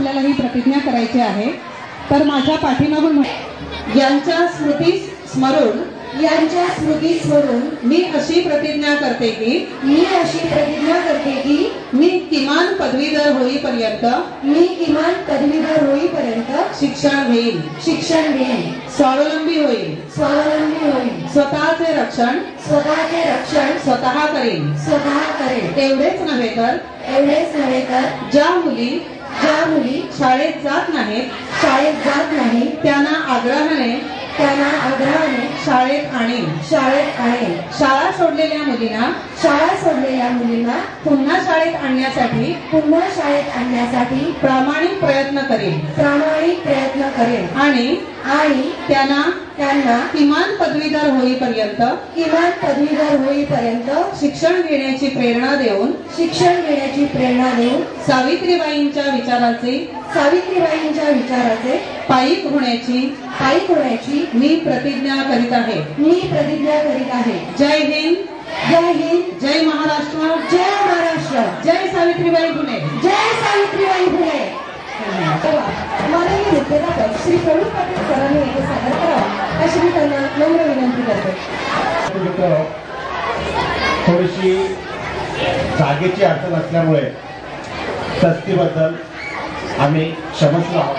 आपल्याला ही प्रतिज्ञा करायची आहे। तर माझ्या पाठीमागून यांच्या स्मृती स्मरून मी अशी प्रतिज्ञा करते की मी किमान पदवीधर होईपर्यंत शिक्षण घेईन, स्वावलंबी होईल, स्वतःचे रक्षण स्वतः करेन। एवढेच नव्हे तर ज्या मुली शाळेत जात नाहीत त्यांना आग्रहाने शाळेत आणेन। शाळा सोडलेल्या मुलींना पुन्हा शाळेत आणण्यासाठी प्रामाणिक प्रयत्न करेन आणि त्यांना किमान पदवीधर होईपर्यंत शिक्षण घेण्याची प्रेरणा देऊन सावित्रीबाईंच्या विचाराचे पायीक होण्याची मी प्रतिज्ञा करीत आहे। जय हिंद, जय महाराष्ट्र, जय सावित्रीबाई फुले। माननीय मुख्याध्यापक श्री प्रवीण पाटील सरांनी येथे सादर करावा अशी मी त्यांना नम्र विनंती करते। थोडीशी जागेची अडचण असल्यामुळे सस्तीबद्दल आम्ही क्षमस्व आहोत।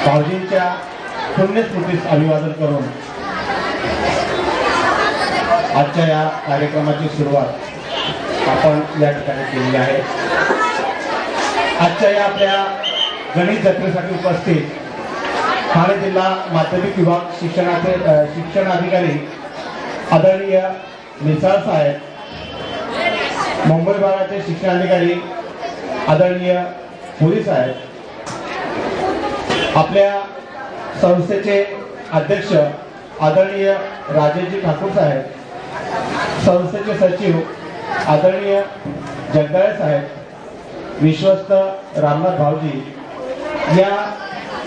भाऊजींच्या पुण्यस्मृतीस अभिवादन करून आजच्या या कार्यक्रमाची सुरुवात आपण या ठिकाणी केली आहे। आजच्या या आपल्या गणित जत्रेसाठी उपस्थित ठाणे जिल्हा माध्यमिक विभाग शिक्षण अधिकारी आदरणीय मिसाळ साहेब, मुंबई विभागाचे शिक्षणाधिकारी आदरणीय पुरी साहेब, आपल्या संस्थेचे अध्यक्ष आदरणीय राजेशजी ठाकूर साहेब, संस्थेचे सचिव आदरणीय जगदाळे साहेब, विश्वस्त रामनाथ भाऊजी, या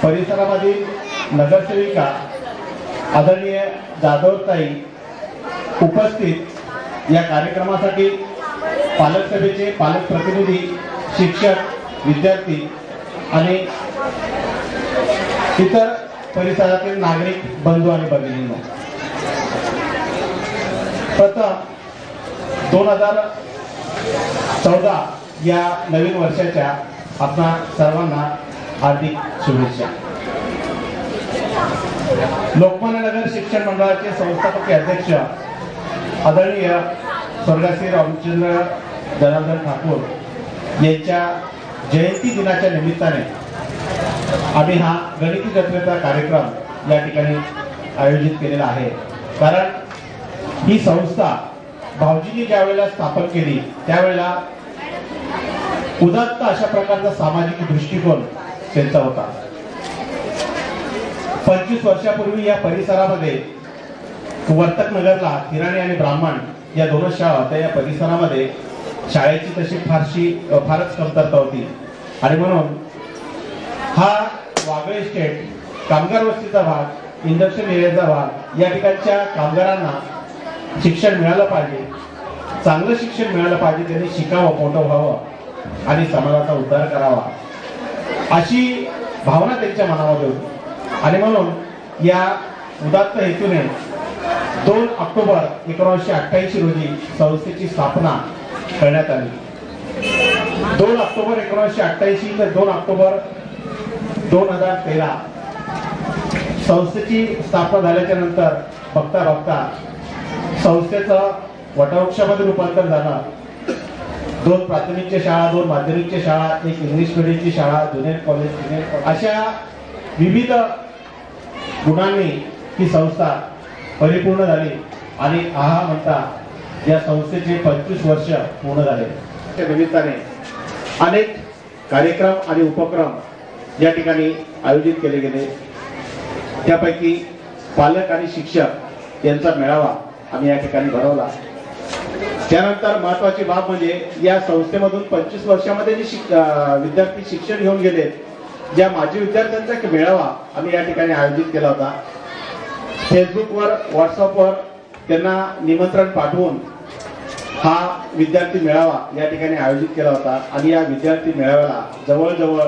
परिसरामधील नगरसेविका आदरणीय जाधवताई, उपस्थित या कार्यक्रमासाठी पालक सभेचे पालक प्रतिनिधी, शिक्षक, विद्यार्थी आणि इतर परिसरातील नागरिक बंधू आणि भगिनींनो, प्रथम 2014 या नवीन वर्षाच्या आपणा सर्वांना हार्दिक शुभेच्छा। लोकमान्य नगर शिक्षण मंडळाचे संस्थापकीय अध्यक्ष आदरणीय स्वर्गीय रामचंद्र जनार्दन ठाकूर यांच्या जयंती दिनाच्या निमित्ताने आम्ही हा गणिती जत्रेचा कार्यक्रम या ठिकाणी आयोजित केलेला आहे। कारण ही संस्था भाऊजींनी ज्यावेळेला स्थापन केली त्यावेळेला उदात्त अशा प्रकारचा सामाजिक दृष्टिकोन त्यांचा होता। 25 वर्षापूर्वी या परिसरामध्ये वर्तक नगरला हिराणी आणि ब्राह्मण या दोनच शाळा होत्या। या परिसरामध्ये शाळेची तशी फारच कमतरता होती आणि म्हणून हा वागळे स्टेट कामगार वस्तीचा भाग, इंडस्ट्रियल एरियाचा भाग, या ठिकाणच्या कामगारांना शिक्षण मिळालं पाहिजे, चांगलं शिक्षण मिळालं पाहिजे, त्यांनी शिकावं, मोठं व्हावं आणि समाजाचा उद्धार करावा अशी भावना त्यांच्या मनामध्ये होती। आणि म्हणून या उदात्त हेतूने 2 ऑक्टोबर 1988 रोजी संस्थेची स्थापना करण्यात आली। 2 ऑक्टोबर 1988 ते 2 ऑक्टोबर 2013 संस्थेची स्थापना झाल्याच्या नंतर बघता बघता संस्थेचं वटवृक्षामध्ये रूपांतर झालं। 2 प्राथमिकच्या शाळा, 2 माध्यमिकच्या शाळा, 1 इंग्लिश मीडियमची शाळा, ज्युनियर कॉलेज, अशा विविध गुणांनी ही संस्था परिपूर्ण झाली आणि आहा म्हणता या संस्थेचे 25 वर्ष पूर्ण झाले। त्या निमित्ताने अनेक कार्यक्रम आणि उपक्रम या ठिकाणी आयोजित केले गेले। त्यापैकी पालक आणि शिक्षक यांचा मेळावा आम्ही या ठिकाणी भरवला। त्यानंतर महत्त्वाची बाब म्हणजे या संस्थेमधून 25 वर्षामध्ये जे विद्यार्थी शिक्षण घेऊन गेले, ज्या माजी विद्यार्थ्यांचा एक मेळावा आम्ही या ठिकाणी आयोजित केला होता। फेसबुकवर, व्हॉट्सअपवर त्यांना निमंत्रण पाठवून हा विद्यार्थी मेळावा या ठिकाणी आयोजित केला होता आणि या विद्यार्थी मेळाव्याला जवळजवळ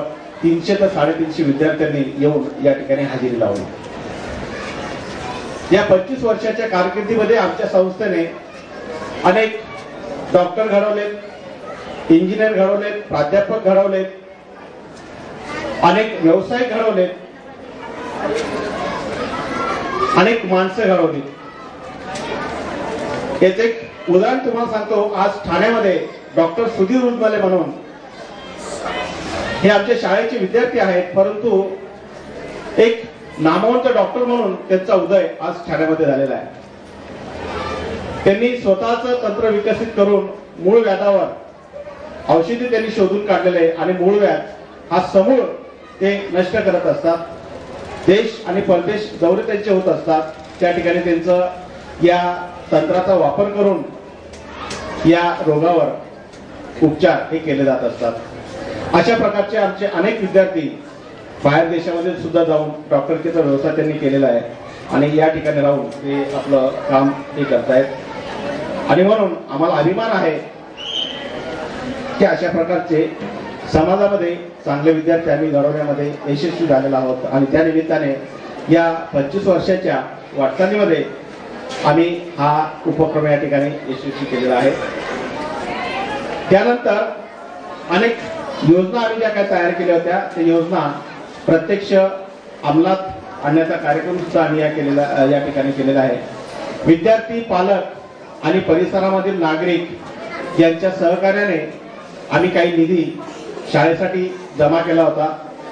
300 ते 350 विद्यार्थ्यांनी येऊन या ठिकाणी हजेरी लावली. या 25 वर्षाच्या कारकिर्दीमध्ये आमच्या संस्थेने अनेक डॉक्टर घडवलेत, इंजिनियर घडवलेत, प्राध्यापक घडवलेत, अनेक व्यावसायिक घडवलेत, अनेक माणसं घडवली. याचे एक उदाहरण तुम्हाला सांगतो. आज ठाण्यामध्ये डॉक्टर सुधीर उजमले म्हणून हे आमच्या शाळेचे विद्यार्थी आहेत, परंतु एक नामवंत डॉक्टर म्हणून त्यांचा उदय आज ठाण्यामध्ये झालेला आहे. त्यांनी स्वतःच तंत्र विकसित करून मूळ व्याधावर औषधी त्यांनी शोधून काढलेले आहे आणि मूळ व्याध हा समूळ ते नष्ट करत असतात. देश आणि परदेश दौरे त्यांचे होत असतात. त्या ठिकाणी त्यांचं या तंत्राचा वापर करून या रोगावर उपचार हे केले जात असतात. अशा प्रकारचे आमचे अनेक विद्यार्थी बाहेर देशामध्ये सुद्धा जाऊन डॉक्टरकीचा व्यवसाय त्यांनी केलेला आहे आणि या ठिकाणी राहून ते आपलं काम हे करतायत. आणि म्हणून आम्हाला अभिमान आहे की अशा प्रकारचे समाजामध्ये चांगले विद्यार्थी आम्ही घडवण्यामध्ये यशस्वी झालेलो आहोत. आणि त्या निमित्ताने या 25 वर्षाच्या वाटचालीमध्ये आम्ही हा उपक्रम या ठिकाणी यशस्वी केलेला आहे. त्यानंतर अनेक योजना आम्ही ज्या काही तयार केल्या होत्या त्या योजना प्रत्यक्ष अंमलात आणण्याचा कार्यक्रम सुद्धा आम्ही या ठिकाणी केलेला आहे. विद्यार्थी, पालक आणि परिसरामधील नागरिक यांच्या सहकार्याने आम्ही काही निधी शाळेसाठी जमा केला होता.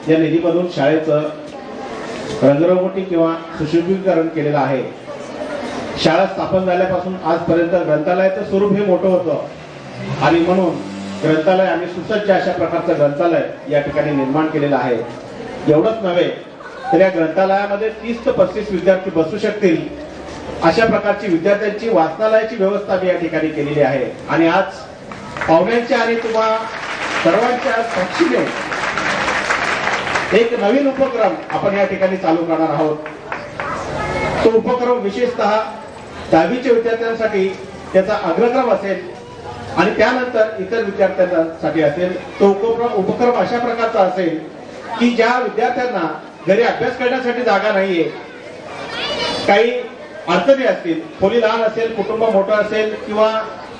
या निधीमधून शाळेचं रंगरंगोटी किंवा सुशोभीकरण केलेलं आहे. शाळा स्थापन झाल्यापासून आजपर्यंत ग्रंथालयाचं स्वरूप हे मोठं होतं आणि म्हणून ग्रंथालय आम्ही सुसज्ज अशा प्रकारचं ग्रंथालय या ठिकाणी निर्माण केलेलं आहे. एवढंच नव्हे तर या ग्रंथालयामध्ये 30 ते 35 विद्यार्थी बसू शकतील अशा प्रकारची विद्यार्थ्यांची वाचनालयाची व्यवस्था मी या ठिकाणी केलेली आहे. आणि आज पाहुण्यांच्या आणि तुम्हा सर्वांच्या साक्षीने एक नवीन उपक्रम आपण या ठिकाणी चालू करणार आहोत. तो उपक्रम विशेषतः 10वीच्या विद्यार्थ्यांसाठी त्याचा अग्रक्रम असेल आणि त्यानंतर इतर विद्यार्थ्यांसाठी असेल. तो उपक्रम अशा प्रकारचा असेल की ज्या विद्यार्थ्यांना घरी अभ्यास करण्यासाठी जागा नाहीये, काही अडचणी असतील, खोली लहान असेल, कुटुंब मोठं असेल किंवा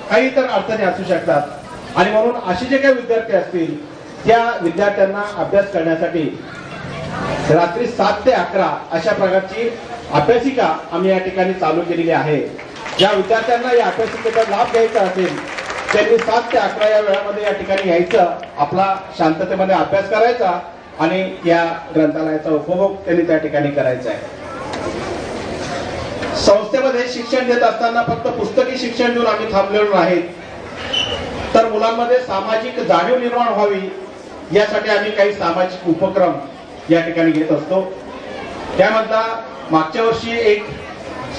काही इतर अडचणी असू शकतात आणि म्हणून असे जे काही विद्यार्थी असतील त्या विद्यार्थ्यांना अभ्यास करण्यासाठी रात्री 7 ते 11 अशा प्रकारची अभ्यासिका आम्ही या ठिकाणी चालू केलेली आहे. ज्या विद्यार्थ्यांना या अभ्यासिकेचा लाभ घ्यायचा असेल त्यांनी 7 ते 11 या वेळामध्ये या ठिकाणी यायचं, आपला शांततेमध्ये अभ्यास करायचा आणि या ग्रंथालयाचा उपभोग त्यांनी त्या ठिकाणी करायचा आहे. संस्थेमध्ये शिक्षण देत असताना फक्त पुस्तकी शिक्षण देऊन आम्ही थांबलेलो नाहीत, तर मुलांमध्ये सामाजिक जाणीव निर्माण व्हावी यासाठी आम्ही काही सामाजिक उपक्रम या ठिकाणी घेत असतो. त्यामधला मागच्या वर्षी एक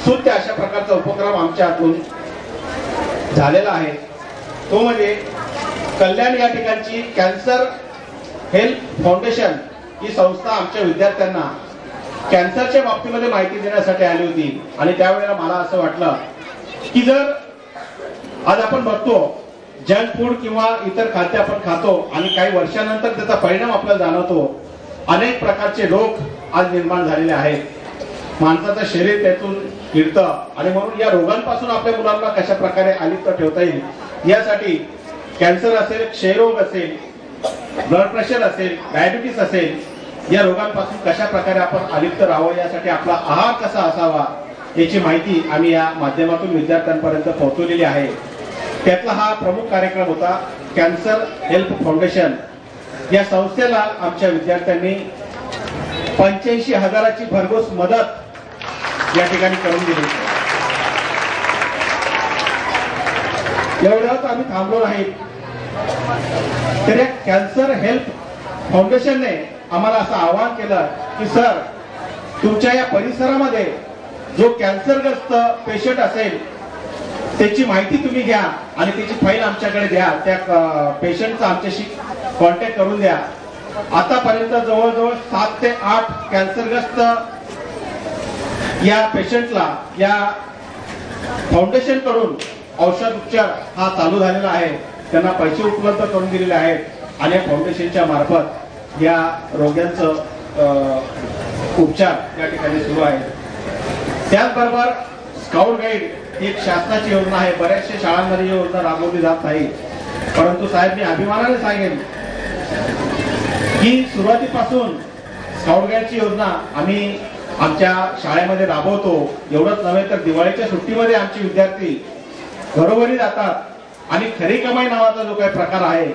स्तुत्य अशा प्रकारचा उपक्रम आमच्या हातून झालेला आहे. तो म्हणजे कल्याण या ठिकाणची कॅन्सर हेल्प फाउंडेशन ही संस्था आमच्या विद्यार्थ्यांना कॅन्सरच्या बाबतीमध्ये माहिती देण्यासाठी आली होती. आणि त्यावेळेला मला असं वाटलं की जर आज आपण बघतो जंक फूड किंवा इतर खाद्य आपण खातो आणि काही वर्षानंतर त्याचा परिणाम आपल्याला जाणवतो, अनेक प्रकारचे रोग आज निर्माण झालेले आहेत, माणसाचं शरीर त्यातून फिरतं आणि म्हणून या रोगांपासून आपल्या मुलांना कशा प्रकारे अलिप्त ठेवता येईल यासाठी कॅन्सर असेल, क्षयरोग असेल, ब्लड प्रेशर असेल, डायबिटीस असेल, या रोगांपासून कशा प्रकारे आपण अलिप्त राहावं यासाठी आपला आहार कसा असावा याची माहिती आम्ही या माध्यमातून विद्यार्थ्यांपर्यंत पोहोचवलेली आहे. त्यातला हा प्रमुख कार्यक्रम होता. कॅन्सर हेल्प फाउंडेशन या संस्थेला आमच्या विद्यार्थ्यांनी 85,000ची भरघोस मदत या ठिकाणी करून दिली. एवढंच आम्ही थांबलो नाही, तर या कॅन्सर हेल्प फाउंडेशनने आम्हाला असं आवाहन केलं की सर, तुमच्या या परिसरामध्ये जो कॅन्सरग्रस्त पेशंट असेल त्याची माहिती तुम्ही घ्या आणि त्याची फाईल आमच्याकडे द्या, त्या पेशंटचा आमच्याशी कॉन्टॅक्ट करून द्या. आतापर्यंत जवळजवळ 7 ते 8 कॅन्सरग्रस्त या पेशंटला या फाउंडेशन कडून औषध उपचार हा चालू झालेला आहे, त्यांना पैसे उपलब्ध करून दिलेले आहेत आणि या फाउंडेशनच्या मार्फत या रोग्यांचं उपचार या ठिकाणी सुरू आहे. त्याचबरोबर स्काउट गाईड एक शासनाची योजना आहे. बऱ्याचशा शाळांमध्ये ही योजना राबवली जात नाही, परंतु साहेब मी अभिमानाने सांगेन की सुरुवातीपासून स्काउट गाईडची योजना आम्ही आमच्या शाळेमध्ये राबवतो. एवढंच नव्हे तर दिवाळीच्या सुट्टीमध्ये आमचे विद्यार्थी घरोघरी जातात आणि खरी कमाई नावाचा जो काही प्रकार आहे,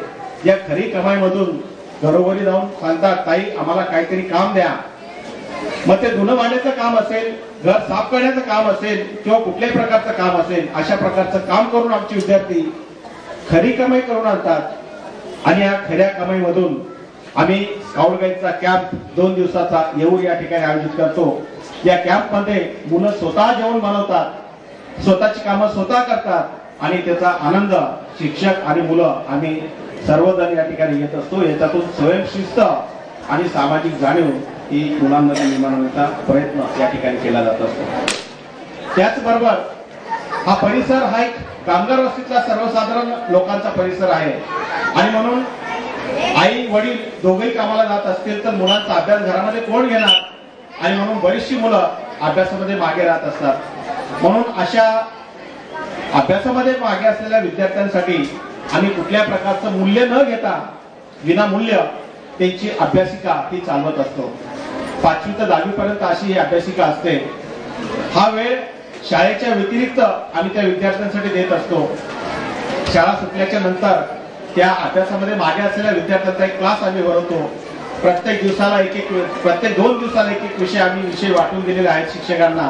या खरी कमाईमधून घरोघरी जाऊन सांगतात, ताई आम्हाला काहीतरी काम द्या. मग ते धुणं भांड्याचं काम असेल, घर साफ करण्याचं काम असेल किंवा कुठल्याही प्रकारचं काम असेल, अशा प्रकारचं काम करून आमचे विद्यार्थी खरी कमाई करून आणतात आणि या खऱ्या कमाईमधून आम्ही स्काउट गाईडचा कॅम्प 2 दिवसाचा येऊर या ठिकाणी आयोजित करतो. या कॅम्पमध्ये मुलं स्वतः जेवण बनवतात, स्वतःची कामं स्वतः करतात आणि त्याचा आनंद शिक्षक आणि मुलं आम्ही सर्वजण या ठिकाणी येत असतो. याच्यातून स्वयंशिस्त आणि सामाजिक जाणीव ही मुलांमध्ये निर्माण होण्याचा प्रयत्न या ठिकाणी केला जात असतो. त्याचबरोबर हा परिसर हा एक कामगार वस्तीतला सर्वसाधारण लोकांचा परिसर आहे आणि म्हणून आई वडील दोघेही कामाला जात असतील तर मुलांचा अभ्यास घरामध्ये कोण घेणार आणि म्हणून बरीचशी मुलं अभ्यासामध्ये मागे राहत असतात. म्हणून अशा अभ्यासामध्ये मागे असलेल्या विद्यार्थ्यांसाठी आम्ही कुठल्या प्रकारचं मूल्य न घेता विनामूल्य त्यांची अभ्यासिका ही चालवत असतो. 5वी ते 10वी पर्यंत अशी ही अभ्यासिका असते. हा वेळ शाळेच्या व्यतिरिक्त आम्ही त्या विद्यार्थ्यांसाठी देत असतो. शाळा सुटल्याच्या नंतर त्या अभ्यासामध्ये मागे असलेल्या विद्यार्थ्यांचा एक क्लास आम्ही भरवतो. प्रत्येक 2 दिवसाला एक विषय आम्ही विषय वाटून दिलेले आहेत शिक्षकांना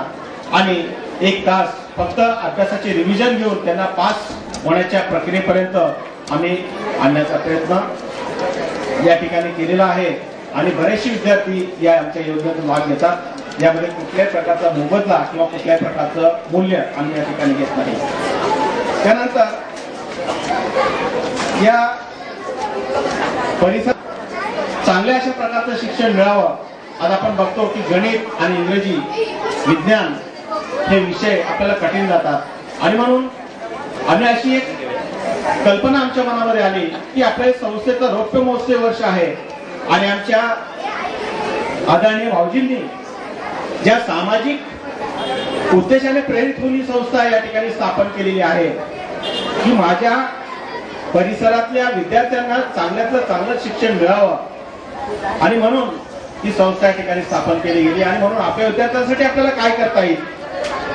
आणि 1 तास फक्त अभ्यासाचे रिव्हिजन घेऊन त्यांना पास होण्याच्या प्रक्रियेपर्यंत आम्ही आणण्याचा प्रयत्न या ठिकाणी केलेला आहे आणि बरेचसे विद्यार्थी या आमच्या योजनेतून भाग घेतात. यामध्ये कुठल्याही प्रकारचा मोबदला किंवा कुठल्याही प्रकारचं मूल्य आम्ही या ठिकाणी घेत नाही. त्यानंतर या परिसर चांगल्या अशा प्रकारचं शिक्षण मिळावं. आज आपण बघतो की गणित आणि इंग्रजी विज्ञान हे विषय आपल्याला कठीण जातात आणि म्हणून आम्ही अशी एक कल्पना आमच्या मनामध्ये आली की आपल्या संस्थेचं रौप्य महोत्सव वर्ष आहे आणि आमच्या आदरणीय भाऊजींनी ज्या सामाजिक उद्देशाने प्रेरित होऊन ही संस्था या ठिकाणी स्थापन केलेली आहे की माझ्या परिसरातल्या विद्यार्थ्यांना चांगल्यातलं चांगलं शिक्षण मिळावं आणि म्हणून ही संस्था या ठिकाणी स्थापन केली गेली आणि म्हणून आपल्या विद्यार्थ्यांसाठी आपल्याला काय करता येईल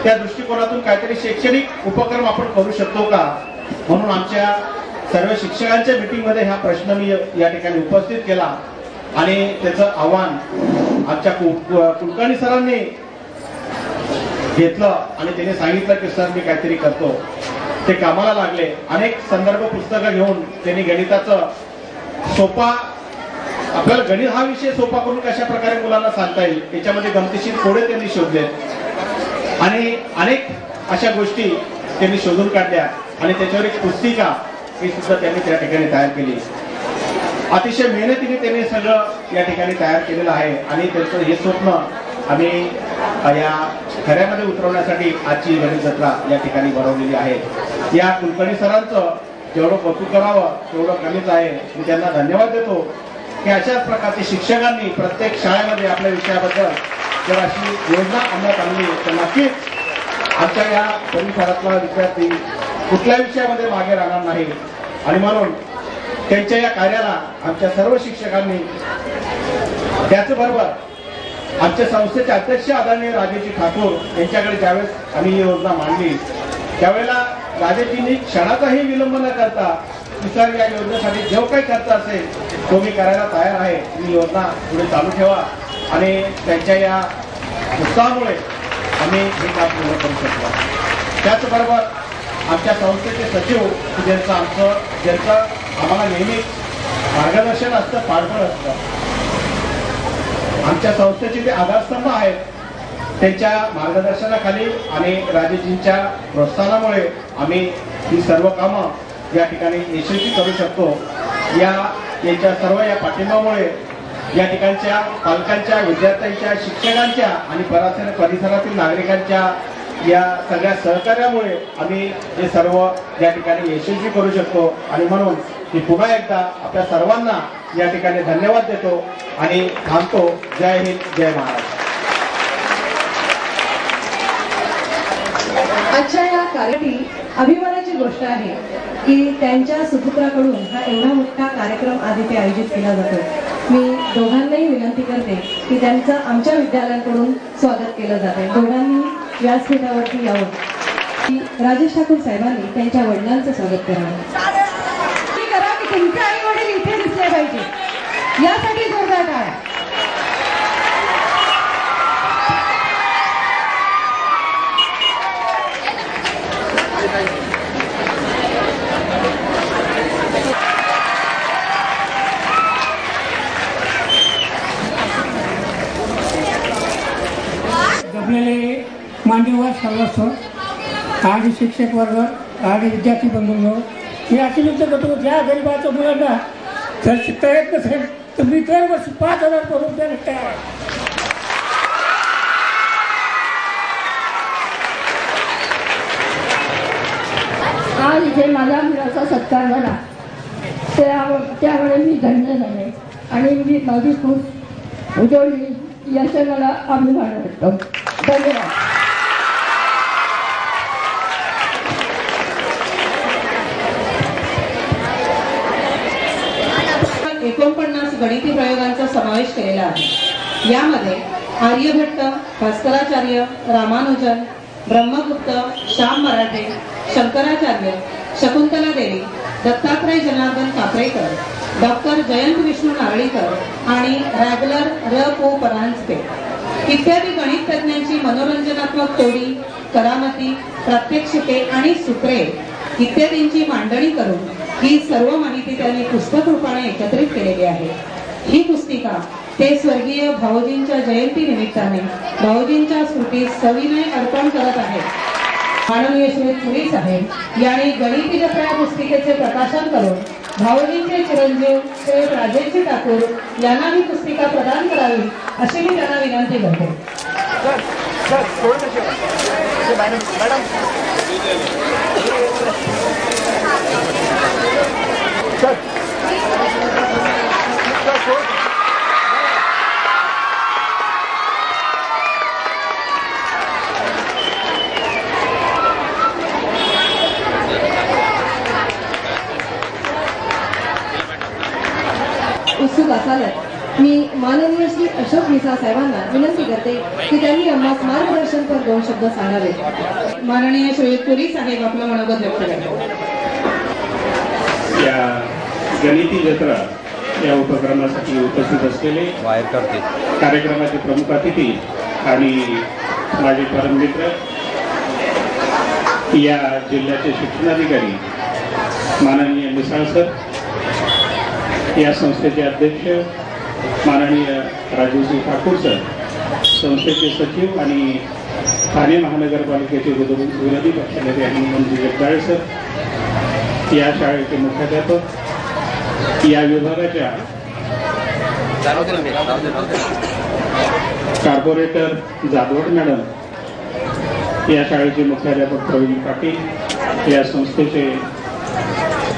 त्या दृष्टिकोनातून काहीतरी शैक्षणिक उपक्रम आपण करू शकतो का, म्हणून आमच्या सर्व शिक्षकांच्या मीटिंगमध्ये हा प्रश्न मी या ठिकाणी उपस्थित केला आणि त्याचं आव्हान आमच्या कुलकर्णी सरांनी घेतलं आणि त्यांनी सांगितलं की सर मी काहीतरी करतो. ते कामाला लागले. अनेक संदर्भ पुस्तकं घेऊन त्यांनी गणिताचं सोपा आपल्याला गणित हा विषय सोपा करून कशा प्रकारे मुलांना सांगता येईल त्याच्यामध्ये गमतीशीर कोडे त्यांनी शोधले आणि अनेक अशा गोष्टी त्यांनी शोधून काढल्या आणि त्याच्यावर एक पुस्तिका ही सुद्धा त्यांनी त्या ठिकाणी तयार केली. अतिशय मेहनतीने त्यांनी सगळं या ठिकाणी तयार केलेलं आहे आणि त्यांचं हे स्वप्न आम्ही या खऱ्यामध्ये उतरवण्यासाठी आजची गणित जत्रा या ठिकाणी भरवलेली आहे. या कुलकर्णी सरांचं जेवढं कौतुक करावं तेवढं कमीच आहे. मी त्यांना धन्यवाद देतो की अशाच प्रकारचे शिक्षकांनी प्रत्येक शाळेमध्ये आपल्या विषयाबद्दल जर अशी योजना अंमलात आणली तर नक्कीच आमच्या या परिसरातला विद्यार्थी कुठल्या विषयामध्ये मागे राहणार नाही आणि म्हणून त्यांच्या या कार्याला आमच्या सर्व शिक्षकांनी त्याचबरोबर आमच्या संस्थेचे अध्यक्ष आदरणीय राजेजी ठाकूर यांच्याकडे ज्यावेळेस आम्ही ही योजना मांडली त्यावेळेला राजेजींनी क्षणाचाही विलंब न करता की सर या योजनेसाठी जो काही खर्च असेल तो मी करायला तयार आहे, ही योजना पुढे चालू ठेवा आणि त्यांच्या या उत्साहामुळे आम्ही हे काम पूर्ण करू शकतो. त्याचबरोबर आमच्या संस्थेचे सचिव ज्यांचं आम्हाला नेहमी मार्गदर्शन असतं, पाठबळ असतं. आमच्या संस्थेचे ते आधारस्तंभ आहेत. त्यांच्या मार्गदर्शनाखाली आणि राजेजींच्या प्रोत्साहनामुळे आम्ही ही सर्व कामं या ठिकाणी यशस्वी करू शकतो. यांच्या सर्व या पाठिंब्यामुळे या ठिकाणच्या पालकांच्या, विद्यार्थ्यांच्या, शिक्षकांच्या आणि परिसरातील नागरिकांच्या या सगळ्या सहकार्यामुळे आम्ही हे सर्व या ठिकाणी यशस्वी करू शकतो आणि म्हणून मी पुन्हा एकदा आपल्या सर्वांना या ठिकाणी धन्यवाद देतो आणि थांबतो. जय हिंद, जय महाराष्ट्र. आजच्या या कार्यासाठी अभिमानाची गोष्ट आहे की त्यांच्या सुपुत्राकडून हा एवढा मोठा कार्यक्रम आज इथे आयोजित केला जातो. मी दोघांनाही विनंती करते की त्यांचं आमच्या विद्यालयांकडून स्वागत केलं जाते. दोघांनी व्यासपीठावरती यावं. राजेश ठाकूर साहेबांनी त्यांच्या वडिलांचं स्वागत करावं. करा की तुमचे आई वडील इथे दिसले पाहिजे यासाठी जोरदार टाळ्या. जमलेले मान्यवर सर्वस्व आणि शिक्षक वर्ग आणि विद्यार्थी बंधूंनो, मी अतिरिक्त करतो ज्या गरिबाच्या मुलांना जर शिकता येत नसेल तर मी दरवर्षी 5,000 करून द्यायला तयार आहे. आज इथे माझ्या मुलाचा सत्कार झाला त्यामुळे मी धन्य झाले आणि मी माझी खूप उजवली याचा मला अभिमान वाटतो. धन्यवाद. 49 गणिती प्रयोगांचा समावेश केलेला आहे. यामध्ये आर्यभट्ट, भास्कराचार्य, रामानुजन, ब्रह्मगुप्त, श्याम मराठे, शंकराचार्य, शकुंतला देवी, दत्तात्रय जनार्दन कापरेकर, डॉक्टर जयंत विष्णू नारळीकर आणि रॅगलर र पो परांजपे इत्यादी गणित तज्ञांची मनोरंजनात्मक तोडी, करामती, प्रात्यक्षिके आणि सूत्रे इत्यादींची मांडणी करून ही सर्व माहिती त्यांनी पुस्तक रूपाने एकत्रित केलेली आहे. ही पुस्तिका ते स्वर्गीय भाऊजींच्या जयंती निमित्ताने भाऊजींच्या स्मृतीस सविनय अर्पण करत आहेत. माननीय श्री पुरी साहेब यांनी गणिती जत्रा या पुस्तिकेचे प्रकाशन करून भाऊजींचे चिरंजीव श्री राजेश ठाकूर यांना ही पुस्तिका प्रदान करावी अशी मी त्यांना विनंती करते. उत्सुक असालच मी माननीय श्री अशोक मिसा साहेबांना विनंती करते की त्यांनी आम्हाला मार्गदर्शनपर 2 शब्द सांगावे. माननीय श्री पुरी साहेब आपलं मनोगत व्यक्त करतात. या गणिती जत्रा या उपक्रमासाठी उपस्थित असलेले कार्यक्रमाचे प्रमुख अतिथी आणि माझे परममित्र या जिल्ह्याचे शिक्षणाधिकारी माननीय मिसाळ सर, या संस्थेचे अध्यक्ष माननीय राजूजी ठाकूर सर, संस्थेचे सचिव आणि ठाणे महानगरपालिकेचे विरोधी पक्षनेते हनुमंत जगदाळे सर, या शाळेचे मुख्याध्यापक, या विभागाच्या कॉर्पोरेटर जाधवड मॅडम, या शाळेचे मुख्याध्यापक प्रवीण पाटील, या संस्थेचे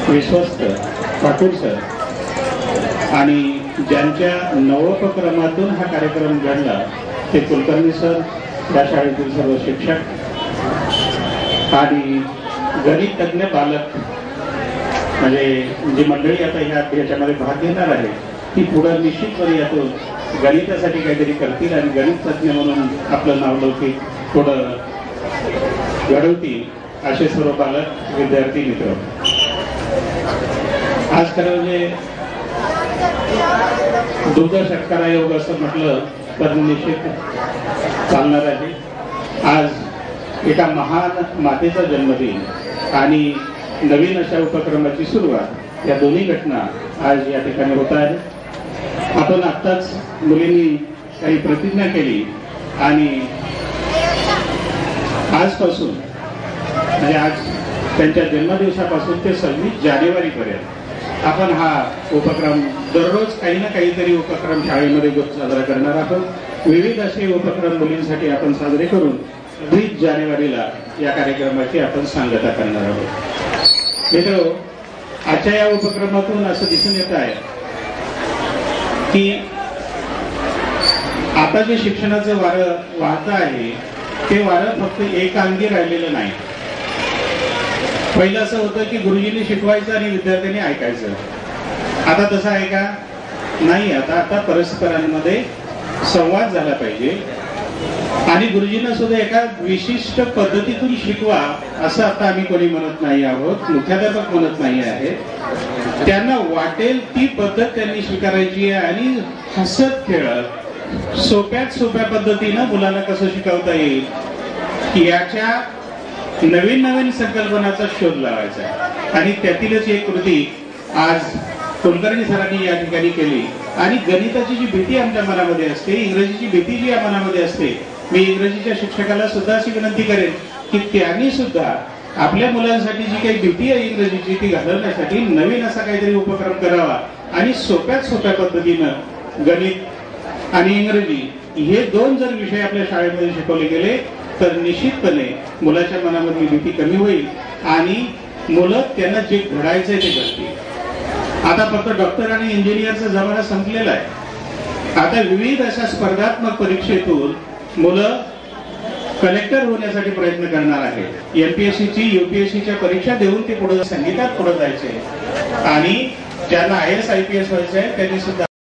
विश्वस्त ठाकूर सर आणि ज्यांच्या नवोपक्रमातून हा कार्यक्रम घडला ते कुलकर्णी सर, या शाळेतील सर्व शिक्षक आणि गणित तज्ञ पालक, म्हणजे जी मंडळी आता याच्यामध्ये भाग घेणार आहे ती पुढं निश्चितपणे यातून गणितासाठी काहीतरी करतील आणि गणित तज्ञ म्हणून आपलं नावलौकिक थोडं घडवतील असे सर्व पालक, विद्यार्थी मित्र. आज खरं म्हणजे दुग्ध षटकारा योग असं म्हटलं तर निश्चित चालणार आहे. आज एका महान मातेचा जन्मदिन आणि नवीन अशा उपक्रमाची सुरुवात, या दोन्ही घटना आज या ठिकाणी होत आहे. आपण आत्ताच मुलींनी काही प्रतिज्ञा केली आणि आजपासून म्हणजे आज त्यांच्या जन्मदिवसापासून ते 26 जानेवारीपर्यंत आपण हा उपक्रम दररोज काही ना काहीतरी उपक्रम शाळेमध्ये साजरा करणार आहोत. विविध असे उपक्रम मुलींसाठी आपण साजरे करून 20 जानेवारीला या कार्यक्रमाची आपण सांगता करणार आहोत. मित्र, आजच्या या उपक्रमातून असं दिसून येत आहे की आता जे शिक्षणाचं वारं वाहत आहे ते वारं फक्त एकांगी राहिलेलं नाही. पहिलं असं होतं की गुरुजींनी शिकवायचं आणि विद्यार्थ्यांनी ऐकायचं. आता तसं आहे का? नाही. आता परस्परांमध्ये संवाद झाला पाहिजे आणि गुरुजींना सुद्धा एका विशिष्ट पद्धतीतून शिकवा असं आता आम्ही कोणी म्हणत नाही आहोत, मुख्याध्यापक म्हणत नाही आहेत. त्यांना वाटेल ती पद्धत त्यांनी स्वीकारायची आहे आणि हसत खेळत सोप्यात सोप्या पद्धतीनं मुलांना कसं शिकवता येईल याच्या नवीन नवीन संकल्पनाचा शोध लावायचा आहे. आणि त्यातीलच एक कृती आज कुलकर्णी सरांनी या ठिकाणी केली. आणि गणिताची जी भीती आमच्या मनामध्ये असते, इंग्रजीची भीती जी या मनामध्ये असते, मी इंग्रजीच्या शिक्षकाला सुद्धा अशी विनंती करेन की त्यांनी सुद्धा आपल्या मुलांसाठी जी काही भीती आहे इंग्रजीची ती घालवण्यासाठी नवीन असा काहीतरी उपक्रम करावा आणि सोप्यात सोप्या पद्धतीनं गणित आणि इंग्रजी हे दोन जर विषय आपल्या शाळेमध्ये शिकवले गेले तर निश्चितपणे मुलाच्या मनामधली भीती कमी होईल आणि मुलं त्यांना जे घडायचंय ते करतील. आता फक्त डॉक्टर आणि इंजिनियरचा जमाना संपलेला आहे. आता विविध अशा स्पर्धात्मक परीक्षेतून मुलं कलेक्टर होण्यासाठी प्रयत्न करणार आहेत. एमपीएससीची यूपीएससीच्या परीक्षा देऊन ते पुढे संगीतात पुढे जायचे आणि ज्यांना IAS IPS व्हायचे आहे त्यांनी सुद्धा